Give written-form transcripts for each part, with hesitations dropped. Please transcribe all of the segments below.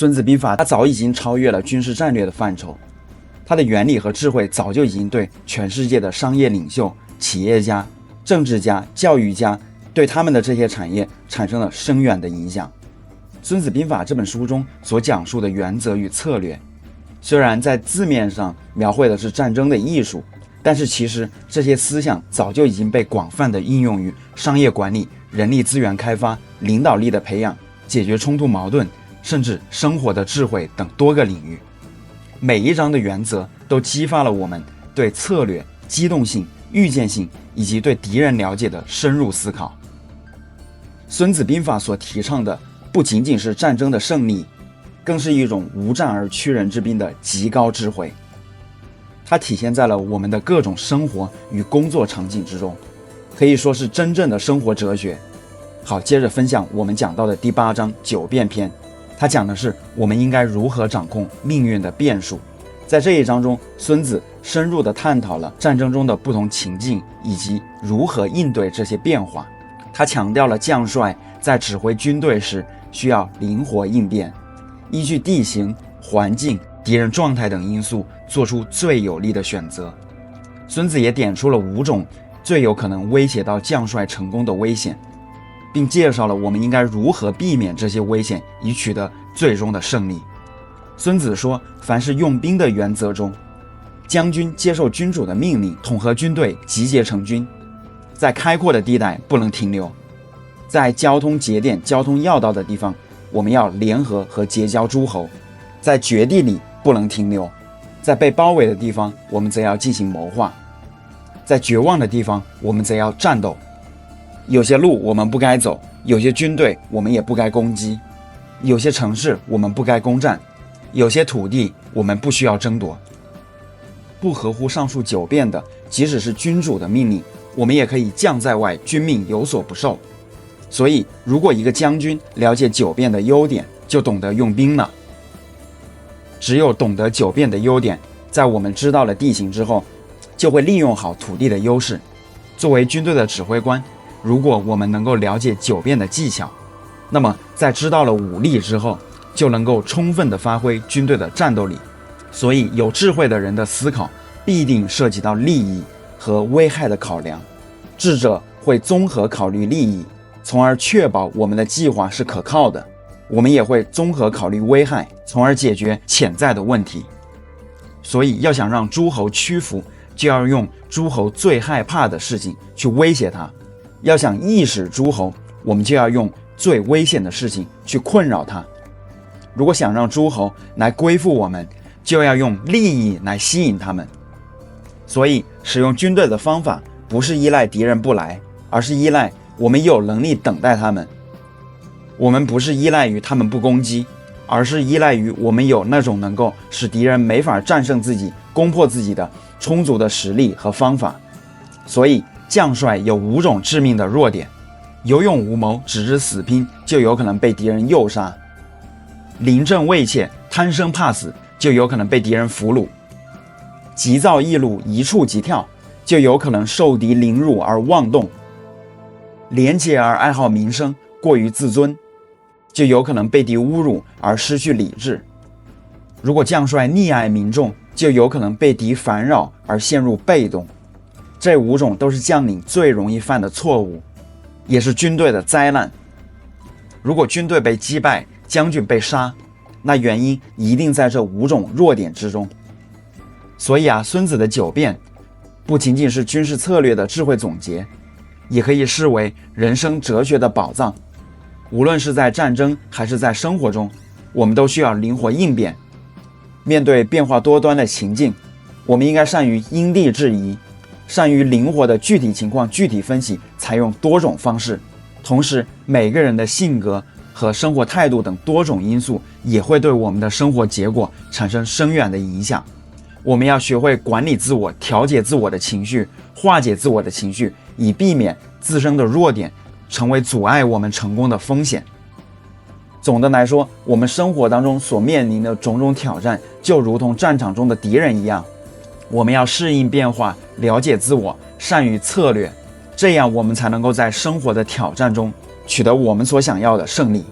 孙子兵法它早已经超越了军事战略的范畴，它的原理和智慧早就已经对全世界的商业领袖、企业家、政治家、教育家，对他们的这些产业产生了深远的影响。孙子兵法这本书中所讲述的原则与策略，虽然在字面上描绘的是战争的艺术，但是其实这些思想早就已经被广泛的应用于商业管理、人力资源开发、领导力的培养、解决冲突矛盾，甚至生活的智慧等多个领域。每一章的原则都激发了我们对策略、机动性、预见性以及对敌人了解的深入思考。孙子兵法所提倡的不仅仅是战争的胜利，更是一种无战而屈人之兵的极高智慧。它体现在了我们的各种生活与工作场景之中，可以说是真正的生活哲学。好，接着分享我们讲到的第8章九变篇，它讲的是我们应该如何掌控命运的变数。在这一章中，孙子深入地探讨了战争中的不同情境以及如何应对这些变化。他强调了将帅在指挥军队时需要灵活应变，依据地形、环境、敌人状态等因素做出最有利的选择。孙子也点出了5种最有可能威胁到将帅成功的危险，并介绍了我们应该如何避免这些危险，以取得最终的胜利。孙子说，凡是用兵的原则中，将军接受君主的命令，统合军队，集结成军，在开阔的地带不能停留，在交通节点、交通要道的地方，我们要联合和结交诸侯，在绝地里不能停留，在被包围的地方，我们则要进行谋划，在绝望的地方，我们则要战斗。有些路我们不该走，有些军队我们也不该攻击，有些城市我们不该攻占，有些土地我们不需要争夺。不合乎上述9变的，即使是君主的命令，我们也可以将在外，君命有所不受。所以如果一个将军了解9变的优点，就懂得用兵了。只有懂得9变的优点，在我们知道了地形之后，就会利用好土地的优势。作为军队的指挥官，如果我们能够了解9变的技巧，那么在知道了武力之后，就能够充分地发挥军队的战斗力。所以有智慧的人的思考必定涉及到利益和危害的考量，智者会综合考虑利益，从而确保我们的计划是可靠的。我们也会综合考虑危害，从而解决潜在的问题。所以要想让诸侯屈服，就要用诸侯最害怕的事情去威胁他；要想抑制诸侯，我们就要用最危险的事情去困扰他。如果想让诸侯来归附我们，就要用利益来吸引他们。所以使用军队的方法不是依赖敌人不来，而是依赖我们有能力等待他们。我们不是依赖于他们不攻击，而是依赖于我们有那种能够使敌人没法战胜自己、攻破自己的充足的实力和方法。所以将帅有5种致命的弱点：有勇无谋，只知死拼，就有可能被敌人诱杀；临阵畏怯，贪生怕死，就有可能被敌人俘虏；急躁易怒，一触即跳，就有可能受敌凌辱而妄动；廉洁而爱好名声，过于自尊，就有可能被敌侮辱而失去理智。如果将帅溺爱民众，就有可能被敌烦扰而陷入被动。这5种都是将领最容易犯的错误，也是军队的灾难。如果军队被击败，将军被杀，那原因一定在这5种弱点之中。所以孙子的9变不仅仅是军事策略的智慧总结，也可以视为人生哲学的宝藏。无论是在战争还是在生活中，我们都需要灵活应变。面对变化多端的情境，我们应该善于因地制宜，善于灵活的具体情况具体分析，采用多种方式。同时，每个人的性格和生活态度等多种因素也会对我们的生活结果产生深远的影响。我们要学会管理自我，调节自我的情绪，化解自我的情绪，以避免自身的弱点成为阻碍我们成功的风险。总的来说，我们生活当中所面临的种种挑战，就如同战场中的敌人一样，我们要适应变化，了解自我，善于策略，这样我们才能够在生活的挑战中取得我们所想要的胜利。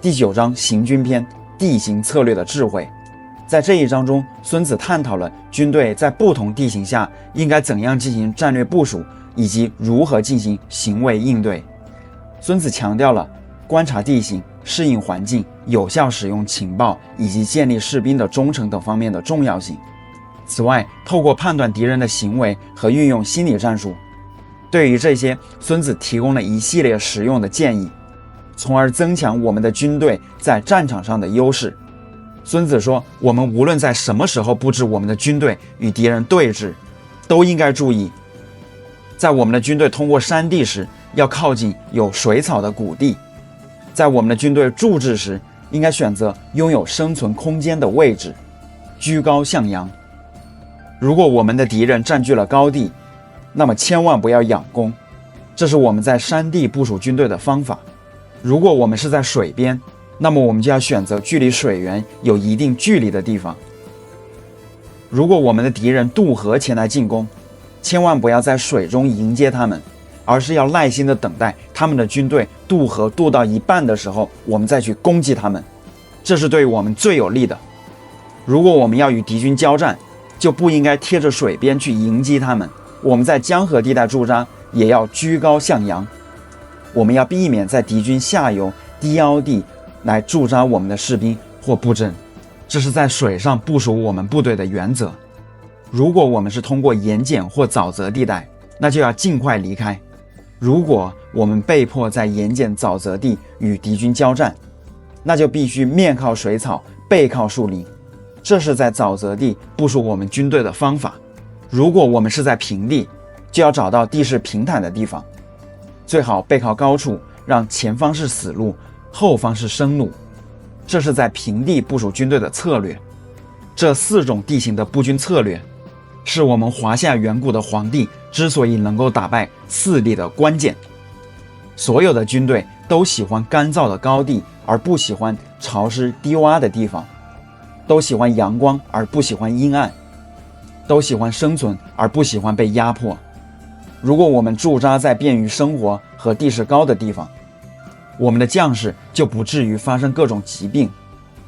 第9章行军篇，地形策略的智慧。在这一章中，孙子探讨了军队在不同地形下应该怎样进行战略部署，以及如何进行行为应对。孙子强调了观察地形、适应环境、有效使用情报以及建立士兵的忠诚等方面的重要性。此外，透过判断敌人的行为和运用心理战术，对于这些，孙子提供了一系列实用的建议，从而增强我们的军队在战场上的优势。孙子说，我们无论在什么时候布置我们的军队与敌人对峙，都应该注意，在我们的军队通过山地时，要靠近有水草的谷地；在我们的军队驻置时，应该选择拥有生存空间的位置，居高向阳。如果我们的敌人占据了高地，那么千万不要仰攻，这是我们在山地部署军队的方法。如果我们是在水边，那么我们就要选择距离水源有一定距离的地方。如果我们的敌人渡河前来进攻，千万不要在水中迎接他们，而是要耐心地等待他们的军队渡河渡到一半的时候，我们再去攻击他们，这是对我们最有利的。如果我们要与敌军交战，就不应该贴着水边去迎击他们，我们在江河地带驻扎也要居高向阳。我们要避免在敌军下游低凹地来驻扎我们的士兵或布阵，这是在水上部署我们部队的原则。如果我们是通过盐碱或沼泽地带，那就要尽快离开。如果我们被迫在盐碱沼泽地与敌军交战，那就必须面靠水草，背靠树林，这是在沼泽地部署我们军队的方法。如果我们是在平地，就要找到地势平坦的地方，最好背靠高处，让前方是死路，后方是生路，这是在平地部署军队的策略。这4种地形的布军策略，是我们华夏远古的皇帝之所以能够打败4地的关键。所有的军队都喜欢干燥的高地，而不喜欢潮湿低洼的地方，都喜欢阳光而不喜欢阴暗，都喜欢生存而不喜欢被压迫。如果我们驻扎在便于生活和地势高的地方，我们的将士就不至于发生各种疾病，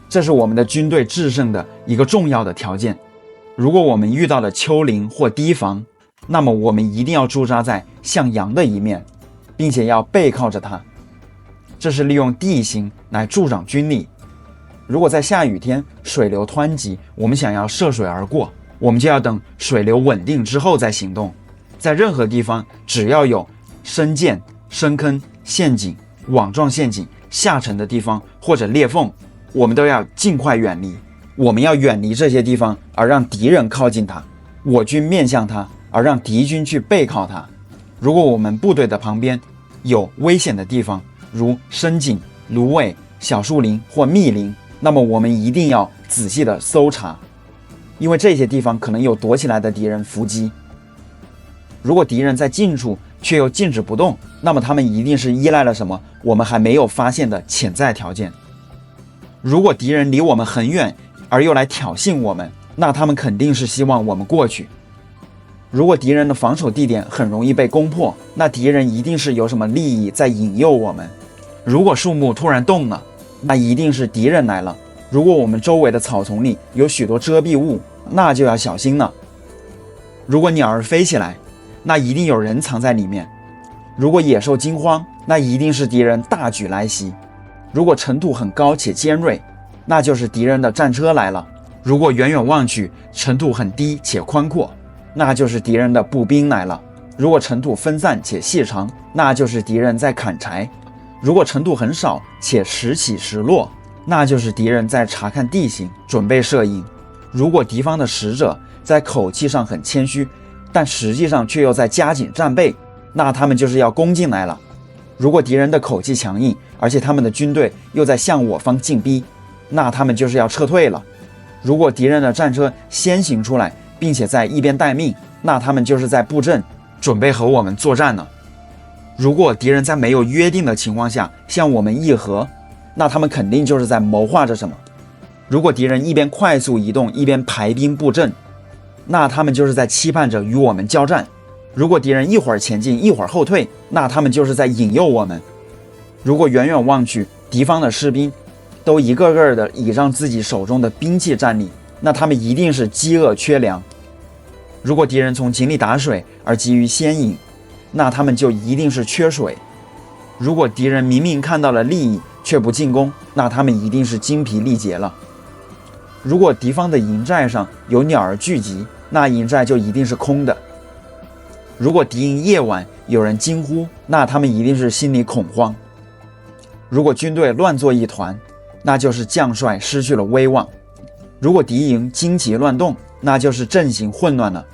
这是我们的军队制胜的一个重要的条件。如果我们遇到了丘陵或堤防，那么我们一定要驻扎在向阳的一面，并且要背靠着它，这是利用地形来助长军力。如果在下雨天水流湍急，我们想要涉水而过，我们就要等水流稳定之后再行动。在任何地方，只要有深涧、深坑、陷阱、网状陷阱、下沉的地方或者裂缝，我们都要尽快远离。我们要远离这些地方，而让敌人靠近它；我军面向它，而让敌军去背靠它。如果我们部队的旁边有危险的地方，如深井、芦苇、小树林或密林，那么我们一定要仔细的搜查，因为这些地方可能有躲起来的敌人伏击。如果敌人在近处却又静止不动，那么他们一定是依赖了什么我们还没有发现的潜在条件。如果敌人离我们很远而又来挑衅我们，那他们肯定是希望我们过去。如果敌人的防守地点很容易被攻破，那敌人一定是有什么利益在引诱我们。如果树木突然动了，那一定是敌人来了。如果我们周围的草丛里有许多遮蔽物，那就要小心了。如果鸟儿飞起来，那一定有人藏在里面。如果野兽惊慌，那一定是敌人大举来袭。如果尘土很高且尖锐，那就是敌人的战车来了。如果远远望去尘土很低且宽阔，那就是敌人的步兵来了。如果尘土分散且细长，那就是敌人在砍柴。如果尘土很少且时起时落，那就是敌人在查看地形，准备射应。如果敌方的使者在口气上很谦虚，但实际上却又在加紧战备，那他们就是要攻进来了。如果敌人的口气强硬，而且他们的军队又在向我方进逼，那他们就是要撤退了。如果敌人的战车先行出来，并且在一边待命，那他们就是在布阵，准备和我们作战了。如果敌人在没有约定的情况下向我们议和，那他们肯定就是在谋划着什么。如果敌人一边快速移动一边排兵布阵，那他们就是在期盼着与我们交战。如果敌人一会儿前进一会儿后退，那他们就是在引诱我们。如果远远望去敌方的士兵都一个个的倚仗自己手中的兵器站立，那他们一定是饥饿缺粮。如果敌人从井里打水而急于先饮，那他们就一定是缺水。如果敌人明明看到了利益却不进攻，那他们一定是精疲力竭了。如果敌方的营寨上有鸟儿聚集，那营寨就一定是空的。如果敌营夜晚有人惊呼，那他们一定是心里恐慌。如果军队乱作一团，那就是将帅失去了威望。如果敌营惊急乱动，那就是阵型混乱了。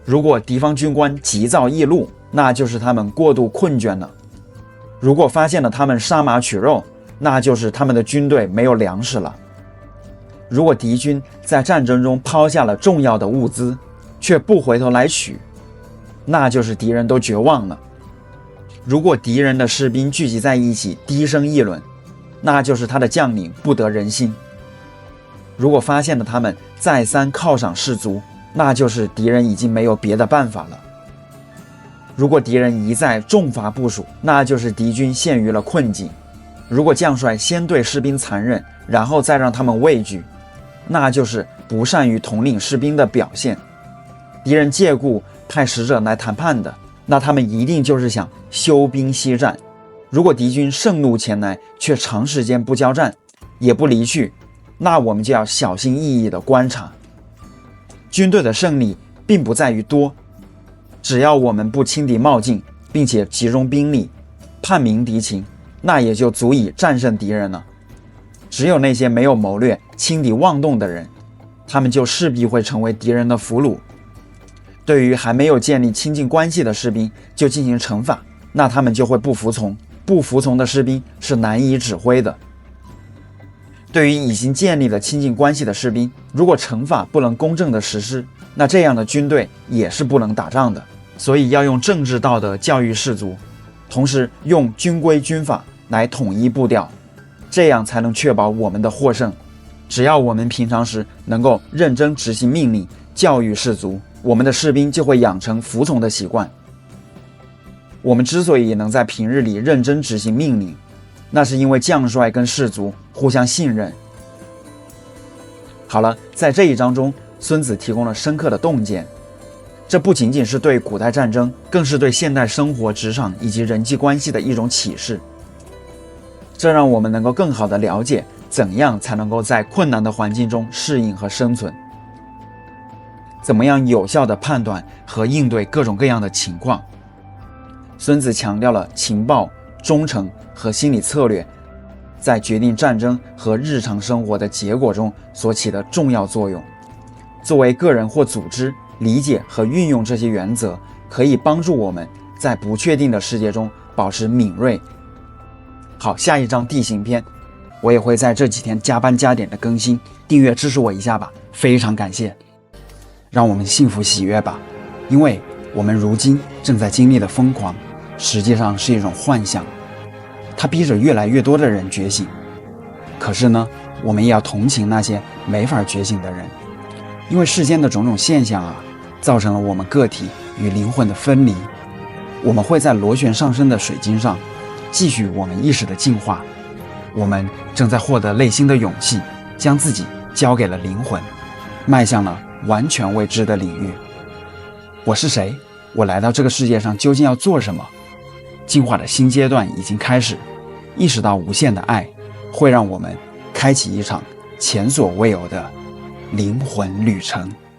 如果敌方军官急躁易怒，那就是他们过度困倦了。如果发现了他们杀马取肉，那就是他们的军队没有粮食了。如果敌军在战争中抛下了重要的物资，却不回头来取，那就是敌人都绝望了。如果敌人的士兵聚集在一起低声议论，那就是他的将领不得人心。如果发现了他们再三犒赏士卒，那就是敌人已经没有别的办法了。如果敌人一再重罚部署，那就是敌军陷于了困境。如果将帅先对士兵残忍，然后再让他们畏惧，那就是不善于统领士兵的表现。敌人借故派使者来谈判的，那他们一定就是想休兵息战。如果敌军盛怒前来，却长时间不交战，也不离去，那我们就要小心翼翼地观察。军队的胜利并不在于多，只要我们不轻敌冒进，并且集中兵力，判明敌情，那也就足以战胜敌人了。只有那些没有谋略、轻敌妄动的人，他们就势必会成为敌人的俘虏。对于还没有建立亲近关系的士兵就进行惩罚，那他们就会不服从，不服从的士兵是难以指挥的。对于已经建立了亲近关系的士兵，如果惩罚不能公正的实施，那这样的军队也是不能打仗的。所以要用政治道德教育士卒，同时用军规军法来统一步调，这样才能确保我们的获胜。只要我们平常时能够认真执行命令，教育士卒，我们的士兵就会养成服从的习惯。我们之所以能在平日里认真执行命令，那是因为将帅跟士卒互相信任。好了，在这一章中，孙子提供了深刻的洞见，这不仅仅是对古代战争，更是对现代生活、职场以及人际关系的一种启示。这让我们能够更好地了解怎样才能够在困难的环境中适应和生存，怎么样有效地判断和应对各种各样的情况。孙子强调了情报、忠诚和心理策略在决定战争和日常生活的结果中所起的重要作用。作为个人或组织，理解和运用这些原则，可以帮助我们在不确定的世界中保持敏锐。好，下一章地形篇，我也会在这几天加班加点的更新，订阅支持我一下吧，非常感谢。让我们幸福喜悦吧，因为我们如今正在经历的疯狂，实际上是一种幻象，它逼着越来越多的人觉醒。可是呢，我们也要同情那些没法觉醒的人，因为世间的种种现象啊，造成了我们个体与灵魂的分离。我们会在螺旋上升的水晶上继续我们意识的进化，我们正在获得内心的勇气，将自己交给了灵魂，迈向了完全未知的领域。我是谁？我来到这个世界上究竟要做什么？进化的新阶段已经开始，意识到无限的爱会让我们开启一场前所未有的灵魂旅程。